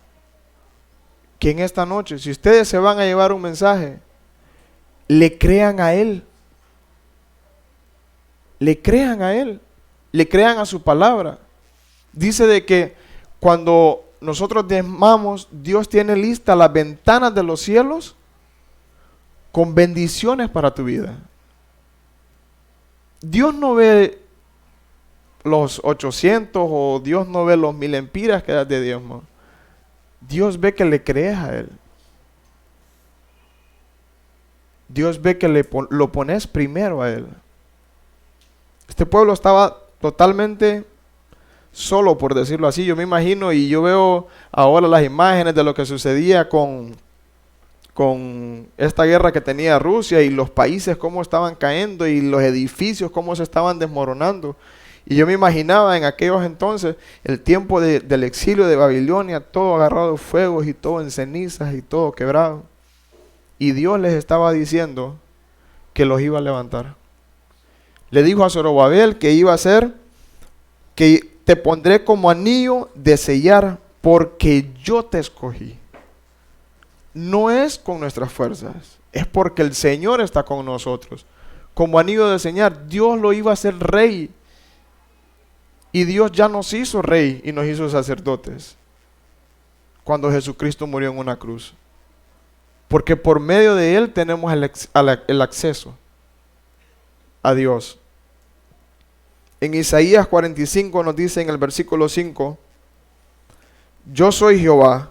que en esta noche, si ustedes se van a llevar un mensaje, le crean a Él. Le crean a Él. Le crean a su palabra. Dice de que cuando nosotros diezmamos, Dios tiene listas las ventanas de los cielos con bendiciones para tu vida. Dios no ve los 800 o Dios no ve los 1000 empiras que das de diezmo. Dios ve que le crees a Él. Dios ve que lo pones primero a Él. Este pueblo estaba totalmente solo, por decirlo así. Yo me imagino y yo veo ahora las imágenes de lo que sucedía con esta guerra que tenía Rusia y los países cómo estaban cayendo y los edificios cómo se estaban desmoronando. Y yo me imaginaba en aquellos entonces el tiempo del exilio de Babilonia, todo agarrado de fuegos y todo en cenizas y todo quebrado. Y Dios les estaba diciendo que los iba a levantar. Le dijo a Zorobabel que iba a hacer, que te pondré como anillo de sellar porque yo te escogí. No es con nuestras fuerzas, es porque el Señor está con nosotros. Como anillo de sellar, Dios lo iba a hacer rey. Y Dios ya nos hizo rey y nos hizo sacerdotes cuando Jesucristo murió en una cruz. Porque por medio de Él tenemos el acceso a Dios. En Isaías 45 nos dice en el versículo 5, yo soy Jehová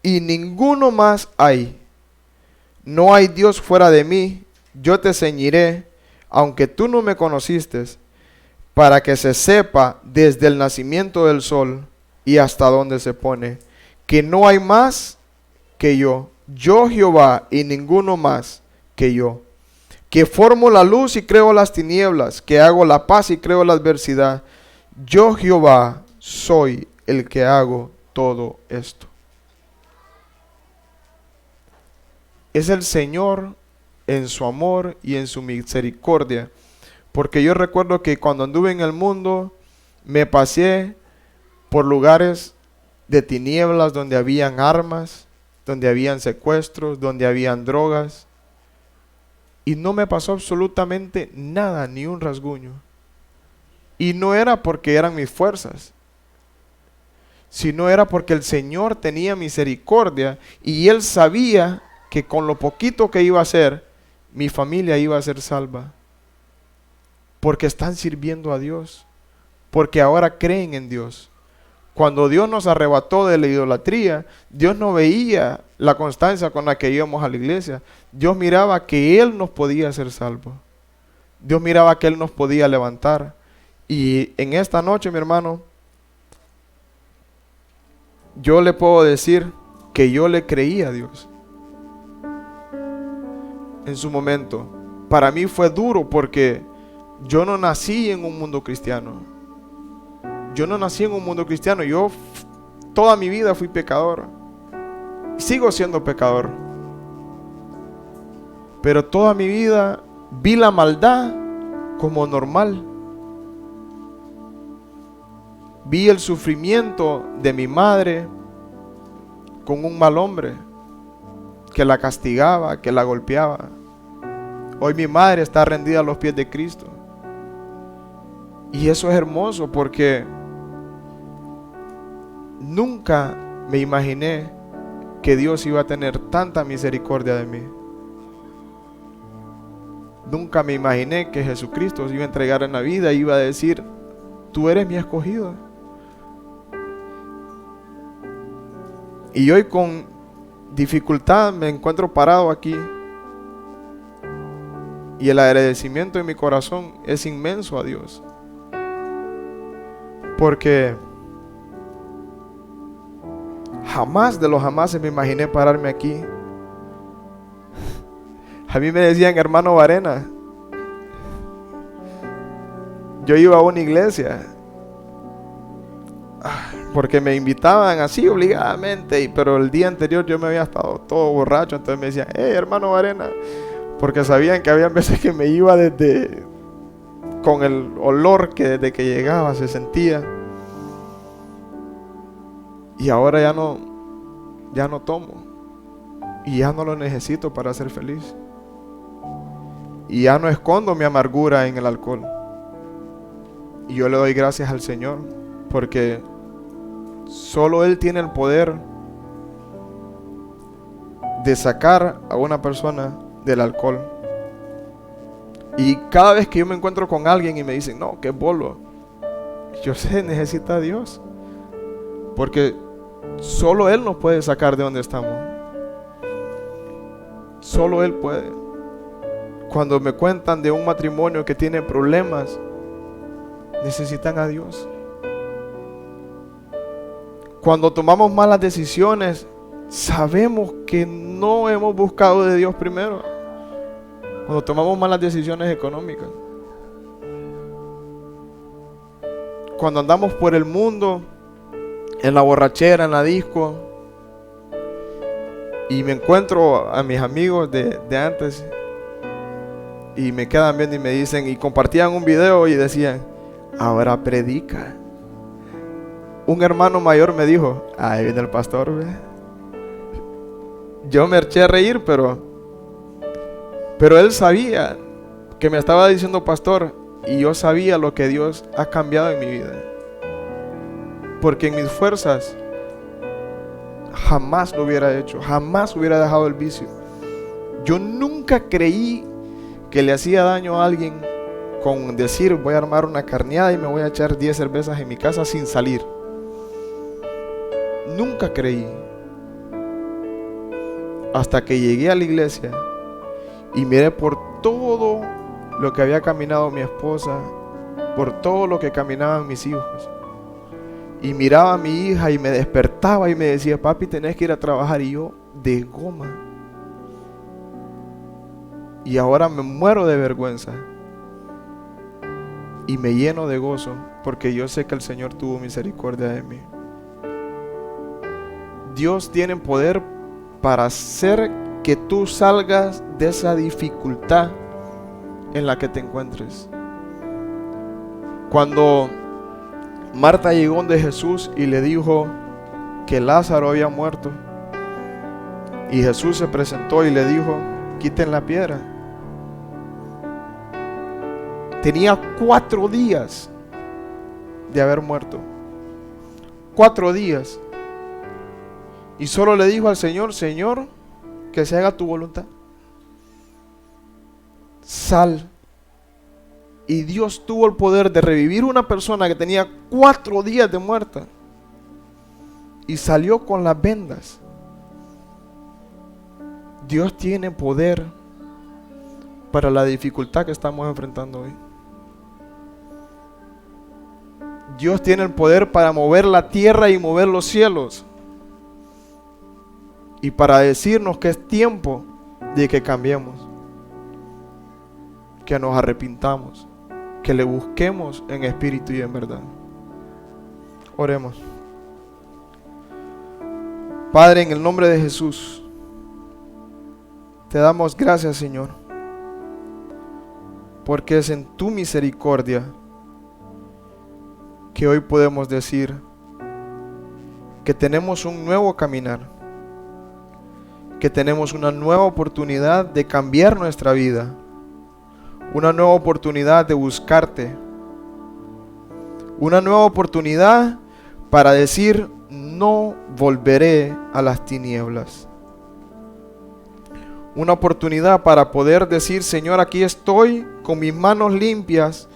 y ninguno más hay. No hay Dios fuera de mí, yo te ceñiré, aunque tú no me conociste, para que se sepa desde el nacimiento del sol y hasta donde se pone, que no hay más que yo Jehová y ninguno más que yo, que formo la luz y creo las tinieblas, que hago la paz y creo la adversidad. Yo Jehová soy el que hago todo esto. Es el Señor en su amor y en su misericordia. Porque yo recuerdo que cuando anduve en el mundo, me pasé por lugares de tinieblas donde habían armas, donde habían secuestros, donde habían drogas. Y no me pasó absolutamente nada, ni un rasguño. Y no era porque eran mis fuerzas, sino era porque el Señor tenía misericordia y Él sabía que con lo poquito que iba a hacer, mi familia iba a ser salva. Porque están sirviendo a Dios. Porque ahora creen en Dios. Cuando Dios nos arrebató de la idolatría, Dios no veía la constancia con la que íbamos a la iglesia. Dios miraba que Él nos podía hacer salvos. Dios miraba que Él nos podía levantar. Y en esta noche, mi hermano, yo le puedo decir que yo le creí a Dios. En su momento. Para mí fue duro porque yo no nací en un mundo cristiano. Yo no nací en un mundo cristiano. Yo toda mi vida fui pecador. Sigo siendo pecador. Pero toda mi vida vi la maldad como normal. Vi el sufrimiento de mi madre con un mal hombre que la castigaba, que la golpeaba. Hoy mi madre está rendida a los pies de Cristo. Y eso es hermoso porque nunca me imaginé que Dios iba a tener tanta misericordia de mí. Nunca me imaginé que Jesucristo se iba a entregar en la vida y iba a decir, tú eres mi escogido. Y hoy con dificultad me encuentro parado aquí. Y el agradecimiento en mi corazón es inmenso a Dios. Porque jamás de los jamases me imaginé pararme aquí. A mí me decían hermano Varena. Yo iba a una iglesia porque me invitaban así obligadamente, pero el día anterior yo me había estado todo borracho, entonces me decían, hey hermano Varena, porque sabían que había veces que me iba con el olor que desde que llegaba se sentía. Y ahora ya no tomo. Y ya no lo necesito para ser feliz. Y ya no escondo mi amargura en el alcohol. Y yo le doy gracias al Señor porque solo Él tiene el poder de sacar a una persona del alcohol. Y cada vez que yo me encuentro con alguien y me dicen, no, que es bolo, yo sé, necesita a Dios. Porque solo Él nos puede sacar de donde estamos. Solo Él puede. Cuando me cuentan de un matrimonio que tiene problemas, necesitan a Dios. Cuando tomamos malas decisiones, sabemos que no hemos buscado de Dios primero. Cuando tomamos malas decisiones económicas. Cuando andamos por el mundo, en la borrachera, en la disco, y me encuentro a mis amigos de antes, y me quedan viendo y me dicen, y compartían un video y decían, ahora predica. Un hermano mayor me dijo, ahí viene el pastor, ¿ve? Yo me eché a reír, pero él sabía que me estaba diciendo pastor, y yo sabía lo que Dios ha cambiado en mi vida. Porque en mis fuerzas jamás lo hubiera hecho, jamás hubiera dejado el vicio. Yo nunca creí que le hacía daño a alguien con decir voy a armar una carneada y me voy a echar 10 cervezas en mi casa sin salir. Nunca creí. Hasta que llegué a la iglesia y miré por todo lo que había caminado mi esposa, por todo lo que caminaban mis hijos. Y miraba a mi hija y me despertaba y me decía, papi, tenés que ir a trabajar. Y yo, de goma. Y ahora me muero de vergüenza. Y me lleno de gozo, porque yo sé que el Señor tuvo misericordia de mí. Dios tiene poder para hacer que tú salgas de esa dificultad en la que te encuentres. Cuando Marta llegó donde Jesús y le dijo que Lázaro había muerto, y Jesús se presentó y le dijo, quiten la piedra. Tenía 4 días de haber muerto. 4 días. Y solo le dijo al Señor, Señor, que se haga tu voluntad. Sal. Y Dios tuvo el poder de revivir una persona que tenía 4 días de muerta. Y salió con las vendas. Dios tiene poder para la dificultad que estamos enfrentando hoy. Dios tiene el poder para mover la tierra y mover los cielos. Y para decirnos que es tiempo de que cambiemos. Que nos arrepintamos. Que le busquemos en espíritu y en verdad. Oremos. Padre, en el nombre de Jesús, te damos gracias, Señor, porque es en tu misericordia que hoy podemos decir que tenemos un nuevo caminar, que tenemos una nueva oportunidad de cambiar nuestra vida, una nueva oportunidad de buscarte, una nueva oportunidad para decir no volveré a las tinieblas. Una oportunidad para poder decir, Señor, aquí estoy con mis manos limpias.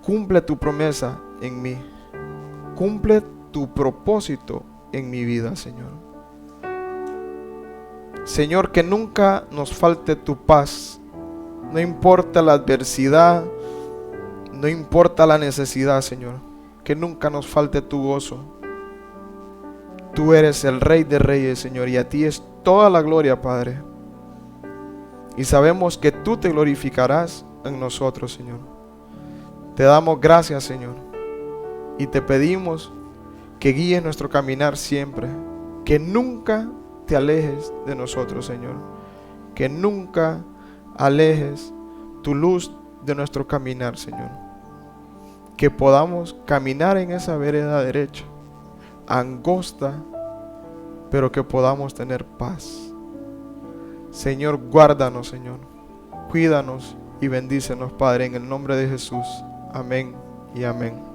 Cumple tu promesa en mí. Cumple tu propósito en mi vida, Señor. Señor, que nunca nos falte tu paz. No importa la adversidad, no importa la necesidad, Señor. Que nunca nos falte tu gozo. Tú eres el Rey de Reyes, Señor, y a ti es toda la gloria, Padre. Y sabemos que tú te glorificarás en nosotros, Señor. Te damos gracias, Señor, y te pedimos que guíes nuestro caminar siempre. Que nunca te alejes de nosotros, Señor. Que nunca alejes tu luz de nuestro caminar, Señor. Que podamos caminar en esa vereda derecha, angosta, pero que podamos tener paz. Señor, guárdanos, Señor. Cuídanos y bendícenos, Padre, en el nombre de Jesús. Amén y amén.